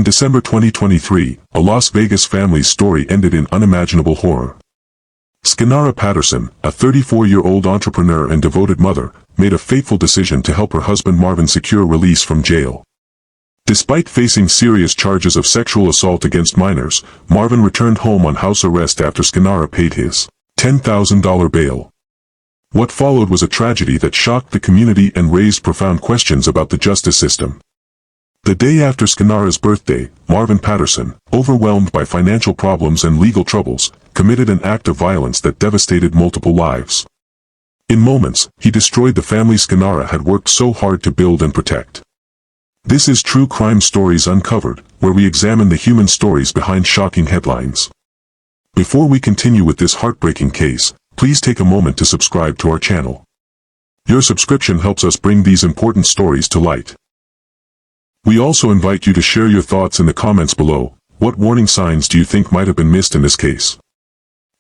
In December 2023, a Las Vegas family's story ended in unimaginable horror. Skinara Patterson, a 34-year-old entrepreneur and devoted mother, made a fateful decision to help her husband Marvin secure release from jail. Despite facing serious charges of sexual assault against minors, Marvin returned home on house arrest after Skinara paid his $10,000 bail. What followed was a tragedy that shocked the community and raised profound questions about the justice system. The day after Skinara's birthday, Marvin Patterson, overwhelmed by financial problems and legal troubles, committed an act of violence that devastated multiple lives. In moments, he destroyed the family Skinara had worked so hard to build and protect. This is True Crime Stories Uncovered, where we examine the human stories behind shocking headlines. Before we continue with this heartbreaking case, please take a moment to subscribe to our channel. Your subscription helps us bring these important stories to light. We also invite you to share your thoughts in the comments below. What warning signs do you think might have been missed in this case?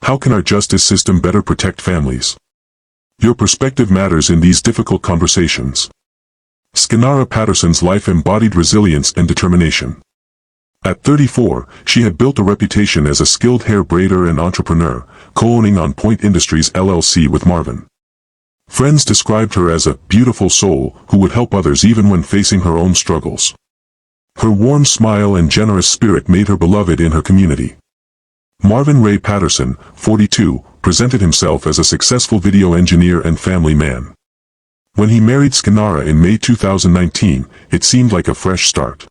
How can our justice system better protect families? Your perspective matters in these difficult conversations. Skinara Patterson's life embodied resilience and determination. At 34, she had built a reputation as a skilled hair braider and entrepreneur, co-owning On Point Industries LLC with Marvin. Friends described her as a beautiful soul who would help others even when facing her own struggles. Her warm smile and generous spirit made her beloved in her community. Marvin Ray Patterson, 42, presented himself as a successful video engineer and family man. When he married Skinara in May 2019, it seemed like a fresh start.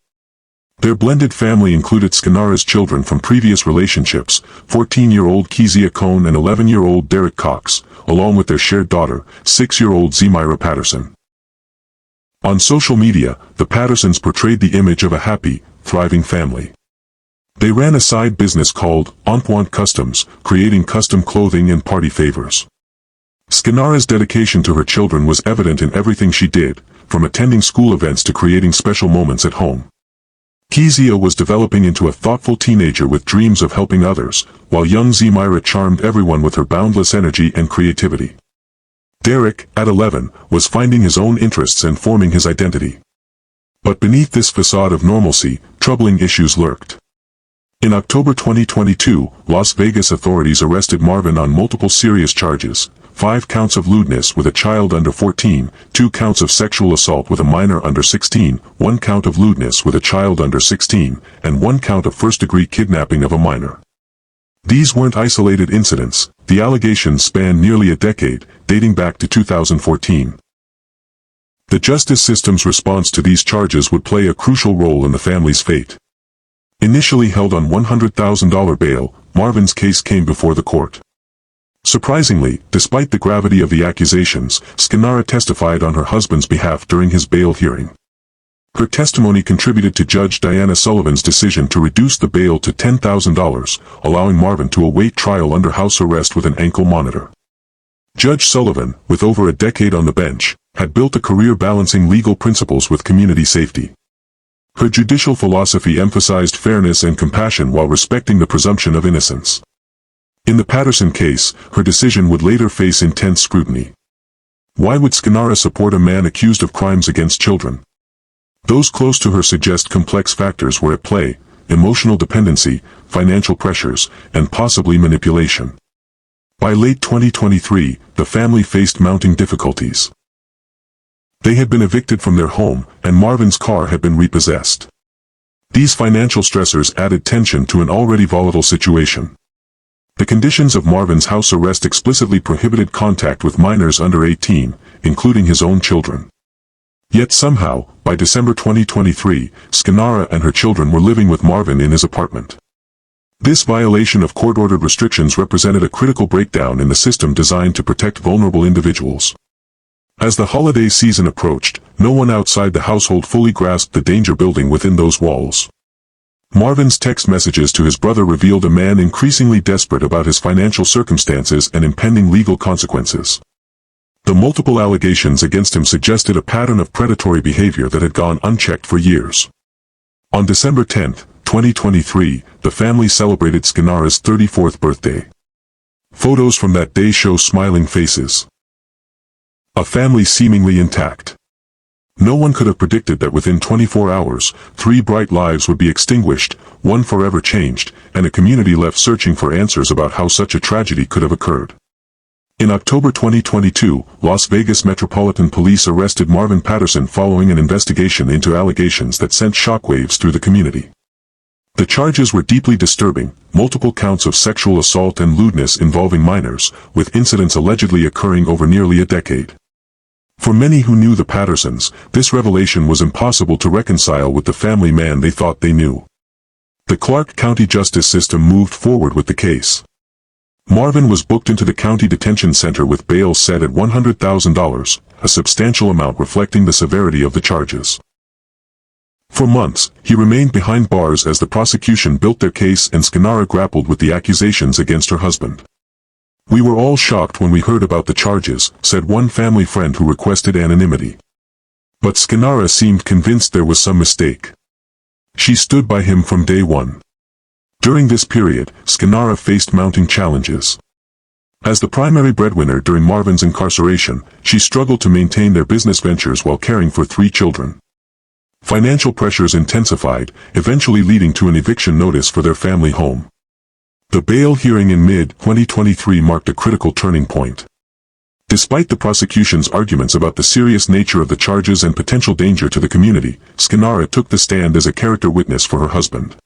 Their blended family included Skinara's children from previous relationships, 14-year-old Kezia Cohn and 11-year-old Derek Cox, along with their shared daughter, 6-year-old Zemira Patterson. On social media, the Pattersons portrayed the image of a happy, thriving family. They ran a side business called Unsolved Customs, creating custom clothing and party favors. Skinara's dedication to her children was evident in everything she did, from attending school events to creating special moments at home. Kezia was developing into a thoughtful teenager with dreams of helping others, while young Zemira charmed everyone with her boundless energy and creativity. Derek, at 11, was finding his own interests and forming his identity. But beneath this facade of normalcy, troubling issues lurked. In October 2022, Las Vegas authorities arrested Marvin on multiple serious charges: 5 counts of lewdness with a child under 14, 2 counts of sexual assault with a minor under 16, 1 count of lewdness with a child under 16, and 1 count of first-degree kidnapping of a minor. These weren't isolated incidents. The allegations span nearly a decade, dating back to 2014. The justice system's response to these charges would play a crucial role in the family's fate. Initially held on $100,000 bail, Marvin's case came before the court. Surprisingly, despite the gravity of the accusations, Skinara testified on her husband's behalf during his bail hearing. Her testimony contributed to Judge Diana Sullivan's decision to reduce the bail to $10,000, allowing Marvin to await trial under house arrest with an ankle monitor. Judge Sullivan, with over a decade on the bench, had built a career balancing legal principles with community safety. Her judicial philosophy emphasized fairness and compassion while respecting the presumption of innocence. In the Patterson case, her decision would later face intense scrutiny. Why would Skinara support a man accused of crimes against children? Those close to her suggest complex factors were at play: emotional dependency, financial pressures, and possibly manipulation. By late 2023, the family faced mounting difficulties. They had been evicted from their home, and Marvin's car had been repossessed. These financial stressors added tension to an already volatile situation. The conditions of Marvin's house arrest explicitly prohibited contact with minors under 18, including his own children. Yet somehow, by December 2023, Skinara and her children were living with Marvin in his apartment. This violation of court-ordered restrictions represented a critical breakdown in the system designed to protect vulnerable individuals. As the holiday season approached, no one outside the household fully grasped the danger building within those walls. Marvin's text messages to his brother revealed a man increasingly desperate about his financial circumstances and impending legal consequences. The multiple allegations against him suggested a pattern of predatory behavior that had gone unchecked for years. On December 10, 2023, the family celebrated Skinara's 34th birthday. Photos from that day show smiling faces. A family seemingly intact. No one could have predicted that within 24 hours, 3 bright lives would be extinguished, 1 forever changed, and a community left searching for answers about how such a tragedy could have occurred. In October 2022, Las Vegas Metropolitan Police arrested Marvin Patterson following an investigation into allegations that sent shockwaves through the community. The charges were deeply disturbing, multiple counts of sexual assault and lewdness involving minors, with incidents allegedly occurring over nearly a decade. For many who knew the Pattersons, this revelation was impossible to reconcile with the family man they thought they knew. The Clark County justice system moved forward with the case. Marvin was booked into the county detention center with bail set at $100,000, a substantial amount reflecting the severity of the charges. For months, he remained behind bars as the prosecution built their case and Skinara grappled with the accusations against her husband. "We were all shocked when we heard about the charges," said one family friend who requested anonymity. But Skinara seemed convinced there was some mistake. She stood by him from day one. During this period, Skinara faced mounting challenges. As the primary breadwinner during Marvin's incarceration, she struggled to maintain their business ventures while caring for 3 children. Financial pressures intensified, eventually leading to an eviction notice for their family home. The bail hearing in mid-2023 marked a critical turning point. Despite the prosecution's arguments about the serious nature of the charges and potential danger to the community, Skinara took the stand as a character witness for her husband.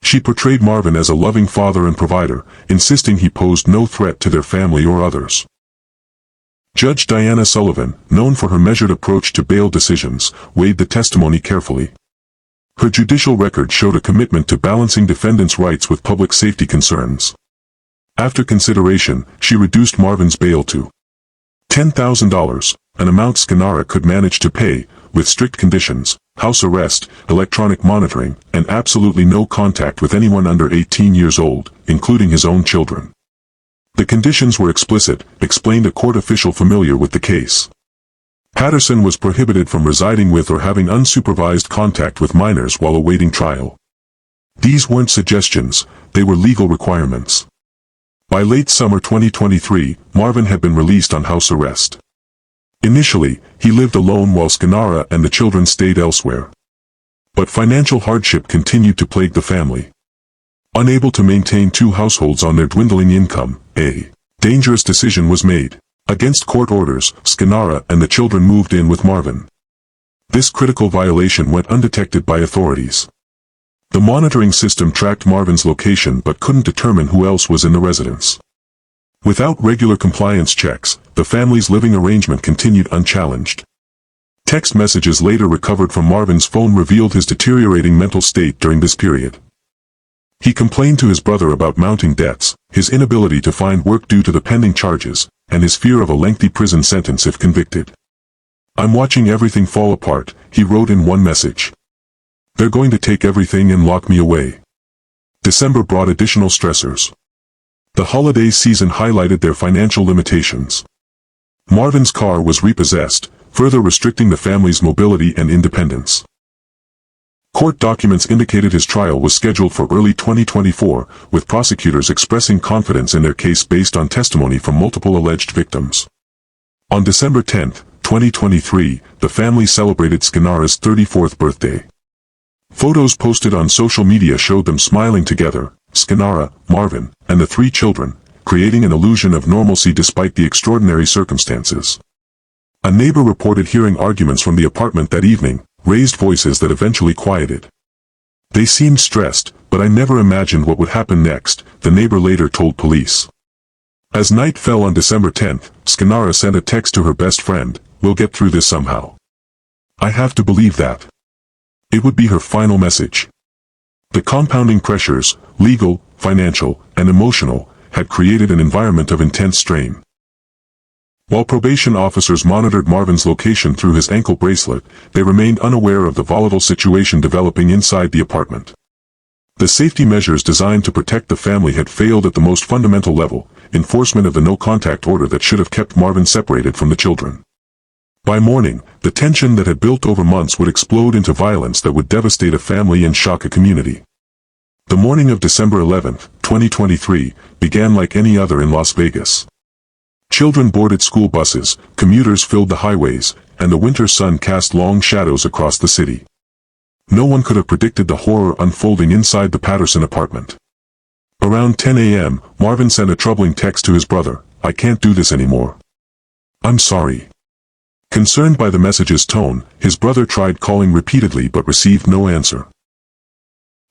She portrayed Marvin as a loving father and provider, insisting he posed no threat to their family or others. Judge Diana Sullivan, known for her measured approach to bail decisions, weighed the testimony carefully. Her judicial record showed a commitment to balancing defendants' rights with public safety concerns. After consideration, she reduced Marvin's bail to $10,000, an amount Skinara could manage to pay, with strict conditions: house arrest, electronic monitoring, and absolutely no contact with anyone under 18 years old, including his own children. The conditions were explicit, explained a court official familiar with the case. Patterson was prohibited from residing with or having unsupervised contact with minors while awaiting trial. These weren't suggestions, they were legal requirements. By late summer 2023, Marvin had been released on house arrest. Initially, he lived alone while Skinara and the children stayed elsewhere. But financial hardship continued to plague the family. Unable to maintain 2 households on their dwindling income, a dangerous decision was made. Against court orders, Skinara and the children moved in with Marvin. This critical violation went undetected by authorities. The monitoring system tracked Marvin's location but couldn't determine who else was in the residence. Without regular compliance checks, the family's living arrangement continued unchallenged. Text messages later recovered from Marvin's phone revealed his deteriorating mental state during this period. He complained to his brother about mounting debts, his inability to find work due to the pending charges, and his fear of a lengthy prison sentence if convicted. "I'm watching everything fall apart," he wrote in one message. "They're going to take everything and lock me away." December brought additional stressors. The holiday season highlighted their financial limitations. Marvin's car was repossessed, further restricting the family's mobility and independence. Court documents indicated his trial was scheduled for early 2024, with prosecutors expressing confidence in their case based on testimony from multiple alleged victims. On December 10, 2023, the family celebrated Skinara's 34th birthday. Photos posted on social media showed them smiling together, Skinara, Marvin, and the 3 children, creating an illusion of normalcy despite the extraordinary circumstances. A neighbor reported hearing arguments from the apartment that evening, raised voices that eventually quieted. "They seemed stressed, but I never imagined what would happen next," the neighbor later told police. As night fell on December 10, Skinara sent a text to her best friend, "We'll get through this somehow." I have to believe that. It would be her final message. The compounding pressures, legal, financial, and emotional, had created an environment of intense strain. While probation officers monitored Marvin's location through his ankle bracelet, they remained unaware of the volatile situation developing inside the apartment. The safety measures designed to protect the family had failed at the most fundamental level, enforcement of the no-contact order that should have kept Marvin separated from the children. By morning, the tension that had built over months would explode into violence that would devastate a family and shock a community. The morning of December 11, 2023, began like any other in Las Vegas. Children boarded school buses, commuters filled the highways, and the winter sun cast long shadows across the city. No one could have predicted the horror unfolding inside the Patterson apartment. Around 10 a.m., Marvin sent a troubling text to his brother. "I can't do this anymore. I'm sorry." Concerned by the message's tone, his brother tried calling repeatedly but received no answer.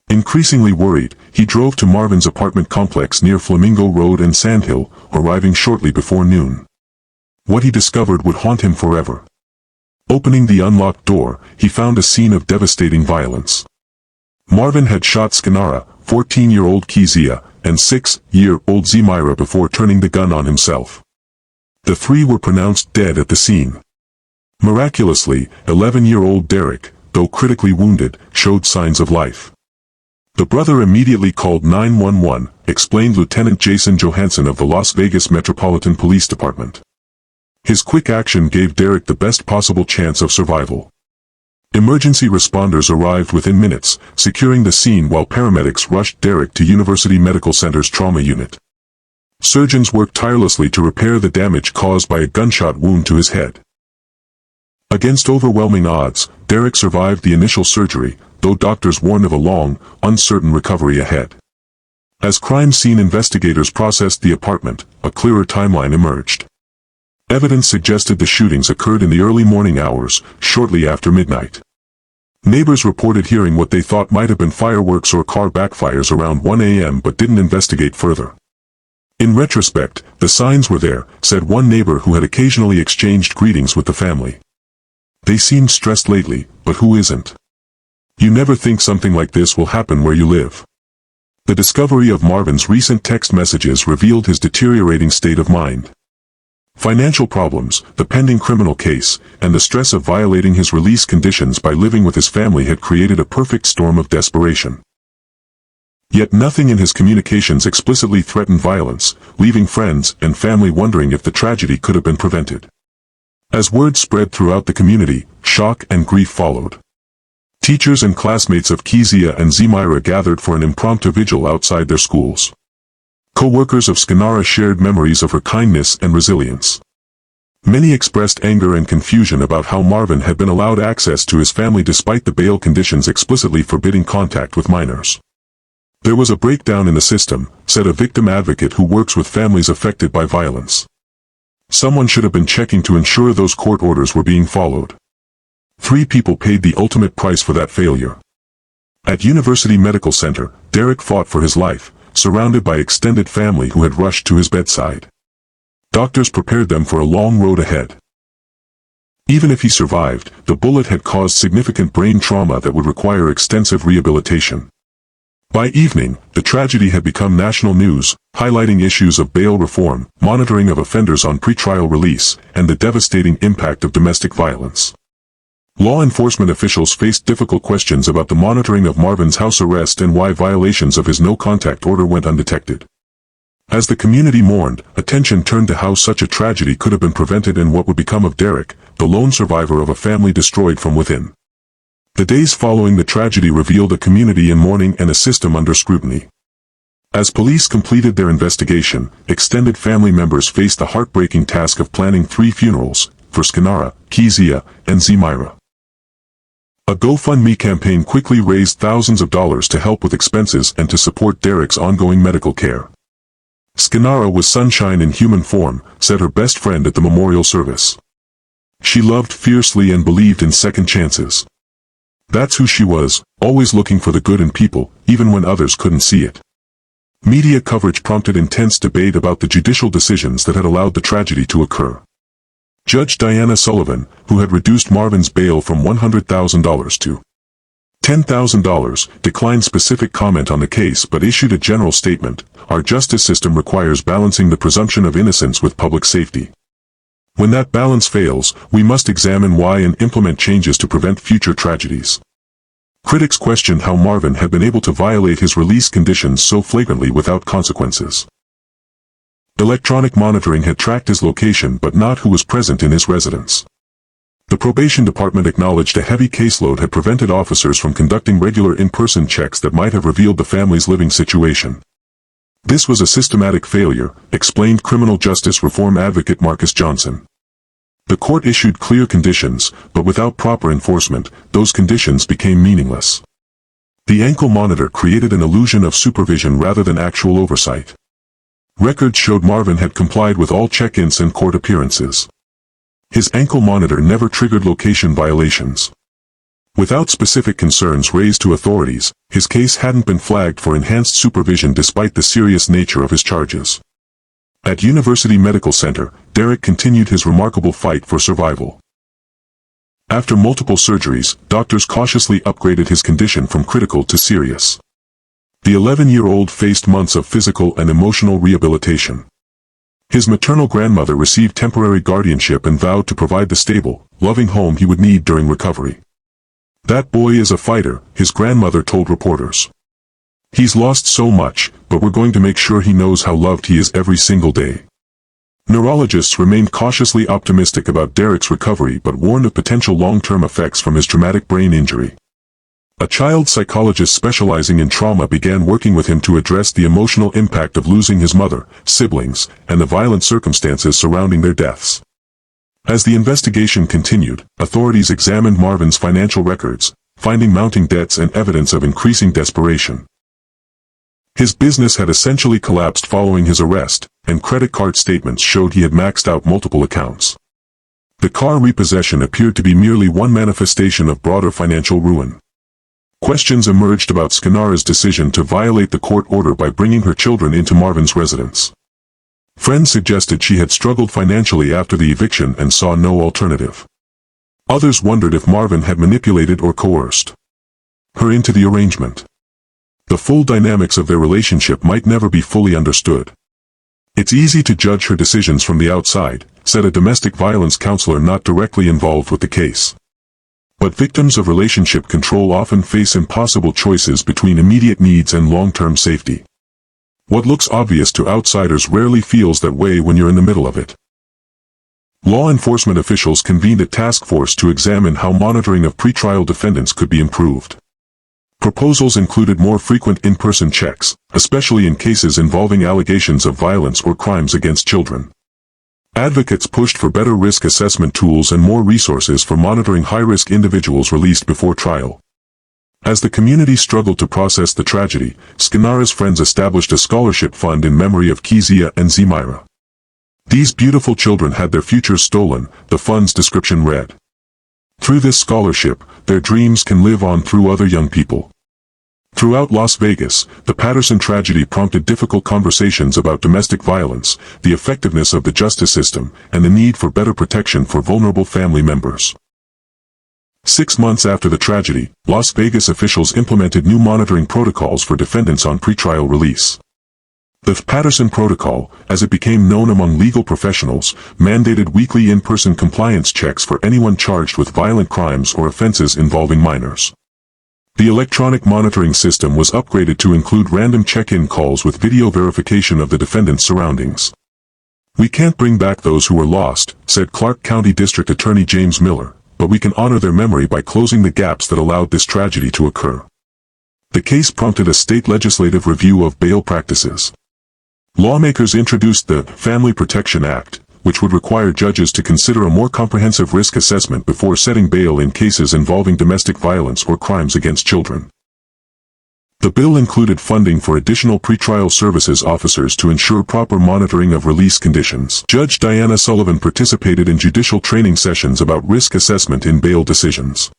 Increasingly worried, he drove to Marvin's apartment complex near Flamingo Road and Sandhill, arriving shortly before noon. What he discovered would haunt him forever. Opening the unlocked door, he found a scene of devastating violence. Marvin had shot Skinara, 14-year-old Kezia, and 6-year-old Zemira before turning the gun on himself. The three were pronounced dead at the scene. Miraculously, 11-year-old Derek, though critically wounded, showed signs of life. The brother immediately called 911, explained Lieutenant Jason Johansson of the Las Vegas Metropolitan Police Department. His quick action gave Derek the best possible chance of survival. Emergency responders arrived within minutes, securing the scene while paramedics rushed Derek to University Medical Center's trauma unit. Surgeons worked tirelessly to repair the damage caused by a gunshot wound to his head. Against overwhelming odds, Derek survived the initial surgery, though doctors warned of a long, uncertain recovery ahead. As crime scene investigators processed the apartment, a clearer timeline emerged. Evidence suggested the shootings occurred in the early morning hours, shortly after midnight. Neighbors reported hearing what they thought might have been fireworks or car backfires around 1 a.m. but didn't investigate further. In retrospect, the signs were there, said one neighbor who had occasionally exchanged greetings with the family. They seemed stressed lately, but who isn't? You never think something like this will happen where you live. The discovery of Marvin's recent text messages revealed his deteriorating state of mind. Financial problems, the pending criminal case, and the stress of violating his release conditions by living with his family had created a perfect storm of desperation. Yet nothing in his communications explicitly threatened violence, leaving friends and family wondering if the tragedy could have been prevented. As word spread throughout the community, shock and grief followed. Teachers and classmates of Kezia and Zemira gathered for an impromptu vigil outside their schools. Co-workers of Skinara shared memories of her kindness and resilience. Many expressed anger and confusion about how Marvin had been allowed access to his family despite the bail conditions explicitly forbidding contact with minors. "There was a breakdown in the system," said a victim advocate who works with families affected by violence. "Someone should have been checking to ensure those court orders were being followed. 3 people paid the ultimate price for that failure." At University Medical Center, Derek fought for his life, surrounded by extended family who had rushed to his bedside. Doctors prepared them for a long road ahead. Even if he survived, the bullet had caused significant brain trauma that would require extensive rehabilitation. By evening, the tragedy had become national news, highlighting issues of bail reform, monitoring of offenders on pretrial release, and the devastating impact of domestic violence. Law enforcement officials faced difficult questions about the monitoring of Marvin's house arrest and why violations of his no-contact order went undetected. As the community mourned, attention turned to how such a tragedy could have been prevented and what would become of Derek, the lone survivor of a family destroyed from within. The days following the tragedy revealed a community in mourning and a system under scrutiny. As police completed their investigation, extended family members faced the heartbreaking task of planning 3 funerals, for Skinara, Kezia, and Zemira. A GoFundMe campaign quickly raised thousands of dollars to help with expenses and to support Derek's ongoing medical care. Skinara was sunshine in human form, said her best friend at the memorial service. She loved fiercely and believed in second chances. That's who she was, always looking for the good in people, even when others couldn't see it. Media coverage prompted intense debate about the judicial decisions that had allowed the tragedy to occur. Judge Diana Sullivan, who had reduced Marvin's bail from $100,000 to $10,000, declined specific comment on the case but issued a general statement: "Our justice system requires balancing the presumption of innocence with public safety. When that balance fails, we must examine why and implement changes to prevent future tragedies." Critics questioned how Marvin had been able to violate his release conditions so flagrantly without consequences. Electronic monitoring had tracked his location but not who was present in his residence. The probation department acknowledged a heavy caseload had prevented officers from conducting regular in-person checks that might have revealed the family's living situation. This was a systematic failure, explained criminal justice reform advocate Marcus Johnson. The court issued clear conditions, but without proper enforcement, those conditions became meaningless. The ankle monitor created an illusion of supervision rather than actual oversight. Records showed Marvin had complied with all check-ins and court appearances. His ankle monitor never triggered location violations. Without specific concerns raised to authorities, his case hadn't been flagged for enhanced supervision despite the serious nature of his charges. At University Medical Center, Derek continued his remarkable fight for survival. After multiple surgeries, doctors cautiously upgraded his condition from critical to serious. The 11-year-old faced months of physical and emotional rehabilitation. His maternal grandmother received temporary guardianship and vowed to provide the stable, loving home he would need during recovery. "That boy is a fighter," his grandmother told reporters. "He's lost so much, but we're going to make sure he knows how loved he is every single day." Neurologists remained cautiously optimistic about Derek's recovery but warned of potential long-term effects from his traumatic brain injury. A child psychologist specializing in trauma began working with him to address the emotional impact of losing his mother, siblings, and the violent circumstances surrounding their deaths. As the investigation continued, authorities examined Marvin's financial records, finding mounting debts and evidence of increasing desperation. His business had essentially collapsed following his arrest, and credit card statements showed he had maxed out multiple accounts. The car repossession appeared to be merely one manifestation of broader financial ruin. Questions emerged about Skinara's decision to violate the court order by bringing her children into Marvin's residence. Friends suggested she had struggled financially after the eviction and saw no alternative. Others wondered if Marvin had manipulated or coerced her into the arrangement. The full dynamics of their relationship might never be fully understood. "It's easy to judge her decisions from the outside," said a domestic violence counselor not directly involved with the case. But victims of relationship control often face impossible choices between immediate needs and long-term safety. What looks obvious to outsiders rarely feels that way when you're in the middle of it. Law enforcement officials convened a task force to examine how monitoring of pretrial defendants could be improved. Proposals included more frequent in-person checks, especially in cases involving allegations of violence or crimes against children. Advocates pushed for better risk assessment tools and more resources for monitoring high-risk individuals released before trial. As the community struggled to process the tragedy, Skinara's friends established a scholarship fund in memory of Kezia and Zemira. "These beautiful children had their futures stolen," the fund's description read. "Through this scholarship, their dreams can live on through other young people." Throughout Las Vegas, the Patterson tragedy prompted difficult conversations about domestic violence, the effectiveness of the justice system, and the need for better protection for vulnerable family members. 6 months after the tragedy, Las Vegas officials implemented new monitoring protocols for defendants on pretrial release. The Patterson Protocol, as it became known among legal professionals, mandated weekly in-person compliance checks for anyone charged with violent crimes or offenses involving minors. The electronic monitoring system was upgraded to include random check-in calls with video verification of the defendant's surroundings. "We can't bring back those who were lost," said Clark County District Attorney James Miller, "but we can honor their memory by closing the gaps that allowed this tragedy to occur." The case prompted a state legislative review of bail practices. Lawmakers introduced the Family Protection Act, which would require judges to consider a more comprehensive risk assessment before setting bail in cases involving domestic violence or crimes against children. The bill included funding for additional pretrial services officers to ensure proper monitoring of release conditions. Judge Diana Sullivan participated in judicial training sessions about risk assessment in bail decisions.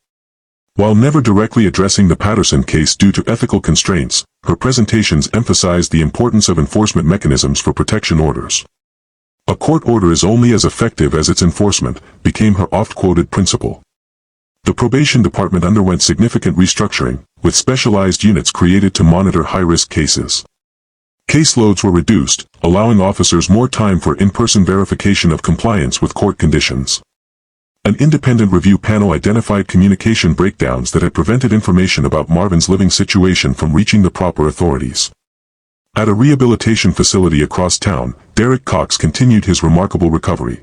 While never directly addressing the Patterson case due to ethical constraints, her presentations emphasized the importance of enforcement mechanisms for protection orders. "A court order is only as effective as its enforcement," became her oft-quoted principle. The probation department underwent significant restructuring, with specialized units created to monitor high-risk cases. Caseloads were reduced, allowing officers more time for in-person verification of compliance with court conditions. An independent review panel identified communication breakdowns that had prevented information about Marvin's living situation from reaching the proper authorities. At a rehabilitation facility across town, Derek Cox continued his remarkable recovery.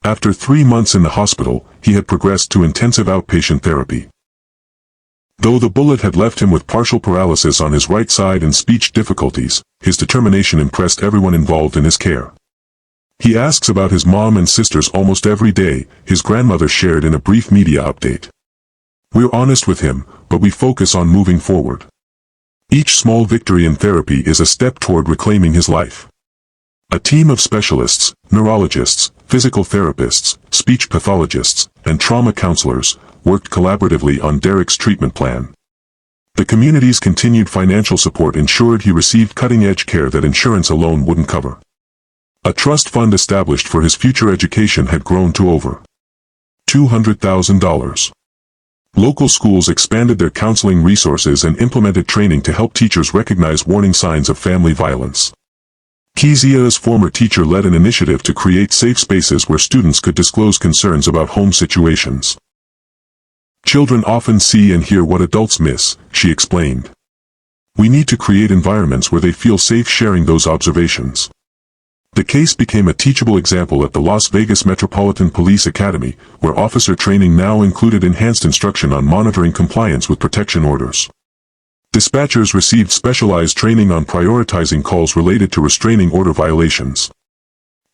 After 3 months in the hospital, he had progressed to intensive outpatient therapy. Though the bullet had left him with partial paralysis on his right side and speech difficulties, his determination impressed everyone involved in his care. He asks about his mom and sisters almost every day, his grandmother shared in a brief media update. We're honest with him, but we focus on moving forward. Each small victory in therapy is a step toward reclaiming his life. A team of specialists, neurologists, physical therapists, speech pathologists, and trauma counselors worked collaboratively on Derek's treatment plan. The community's continued financial support ensured he received cutting-edge care that insurance alone wouldn't cover. A trust fund established for his future education had grown to over $200,000. Local schools expanded their counseling resources and implemented training to help teachers recognize warning signs of family violence. Kezia's former teacher led an initiative to create safe spaces where students could disclose concerns about home situations. Children often see and hear what adults miss, she explained. We need to create environments where they feel safe sharing those observations. The case became a teachable example at the Las Vegas Metropolitan Police Academy, where officer training now included enhanced instruction on monitoring compliance with protection orders. Dispatchers received specialized training on prioritizing calls related to restraining order violations.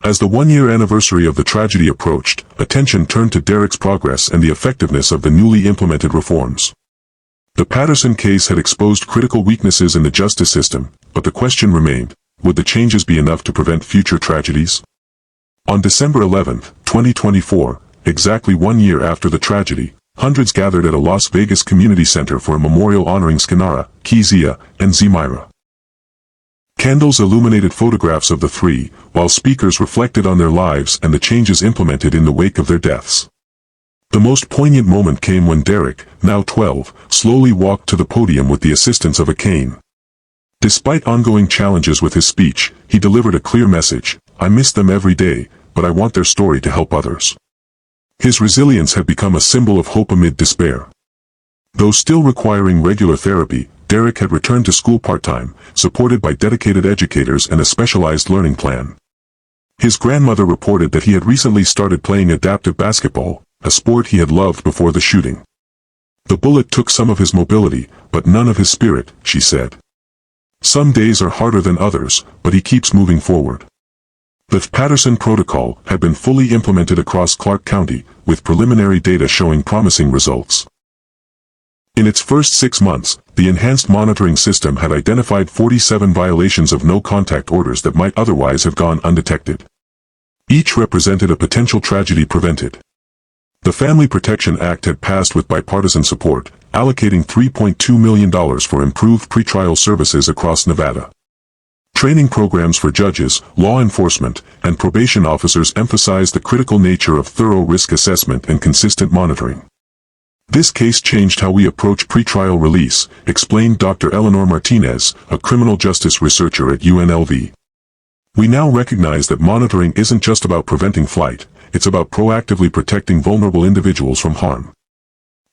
As the one-year anniversary of the tragedy approached, attention turned to Derek's progress and the effectiveness of the newly implemented reforms. The Patterson case had exposed critical weaknesses in the justice system, but the question remained, would the changes be enough to prevent future tragedies? On December 11, 2024, exactly 1 year after the tragedy, hundreds gathered at a Las Vegas community center for a memorial honoring Skinara, Kezia, and Zemira. Candles illuminated photographs of the three, while speakers reflected on their lives and the changes implemented in the wake of their deaths. The most poignant moment came when Derek, now 12, slowly walked to the podium with the assistance of a cane. Despite ongoing challenges with his speech, he delivered a clear message: I miss them every day, but I want their story to help others. His resilience had become a symbol of hope amid despair. Though still requiring regular therapy, Derek had returned to school part-time, supported by dedicated educators and a specialized learning plan. His grandmother reported that he had recently started playing adaptive basketball, a sport he had loved before the shooting. The bullet took some of his mobility, but none of his spirit, she said. Some days are harder than others, but he keeps moving forward. The Patterson Protocol had been fully implemented across Clark County, with preliminary data showing promising results. In its first 6 months, the enhanced monitoring system had identified 47 violations of no-contact orders that might otherwise have gone undetected. Each represented a potential tragedy prevented. The Family Protection Act had passed with bipartisan support, allocating $3.2 million for improved pretrial services across Nevada. Training programs for judges, law enforcement, and probation officers emphasized the critical nature of thorough risk assessment and consistent monitoring. This case changed how we approach pretrial release, explained Dr. Eleanor Martinez, a criminal justice researcher at UNLV. We now recognize that monitoring isn't just about preventing flight, it's about proactively protecting vulnerable individuals from harm.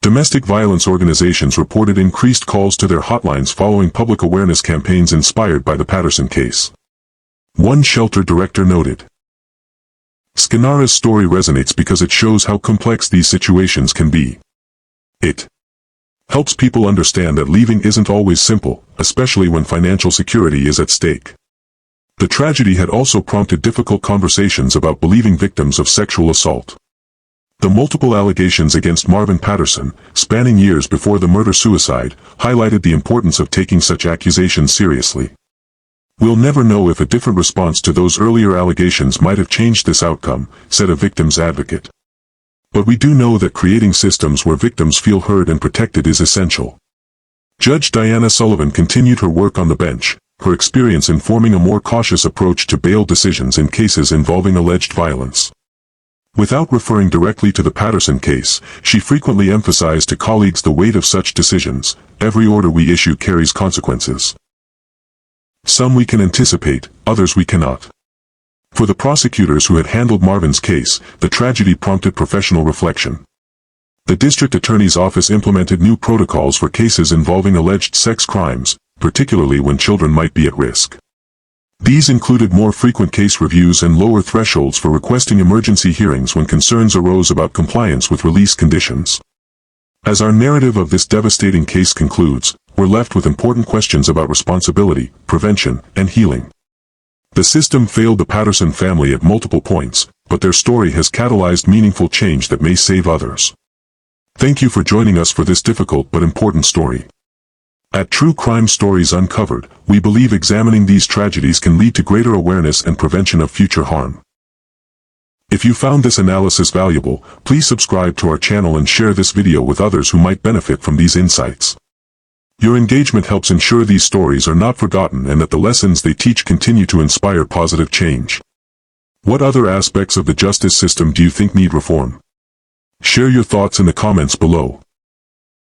Domestic violence organizations reported increased calls to their hotlines following public awareness campaigns inspired by the Patterson case. One shelter director noted, Skinara's story resonates because it shows how complex these situations can be. It helps people understand that leaving isn't always simple, especially when financial security is at stake. The tragedy had also prompted difficult conversations about believing victims of sexual assault. The multiple allegations against Marvin Patterson, spanning years before the murder-suicide, highlighted the importance of taking such accusations seriously. We'll never know if a different response to those earlier allegations might have changed this outcome, said a victim's advocate. But we do know that creating systems where victims feel heard and protected is essential. Judge Diana Sullivan continued her work on the bench, her experience informing a more cautious approach to bail decisions in cases involving alleged violence. Without referring directly to the Patterson case, she frequently emphasized to colleagues the weight of such decisions. Every order we issue carries consequences. Some we can anticipate, others we cannot. For the prosecutors who had handled Marvin's case, the tragedy prompted professional reflection. The district attorney's office implemented new protocols for cases involving alleged sex crimes, particularly when children might be at risk. These included more frequent case reviews and lower thresholds for requesting emergency hearings when concerns arose about compliance with release conditions. As our narrative of this devastating case concludes, we're left with important questions about responsibility, prevention, and healing. The system failed the Patterson family at multiple points, but their story has catalyzed meaningful change that may save others. Thank you for joining us for this difficult but important story. At True Crime Stories Uncovered, we believe examining these tragedies can lead to greater awareness and prevention of future harm. If you found this analysis valuable, please subscribe to our channel and share this video with others who might benefit from these insights. Your engagement helps ensure these stories are not forgotten and that the lessons they teach continue to inspire positive change. What other aspects of the justice system do you think need reform? Share your thoughts in the comments below.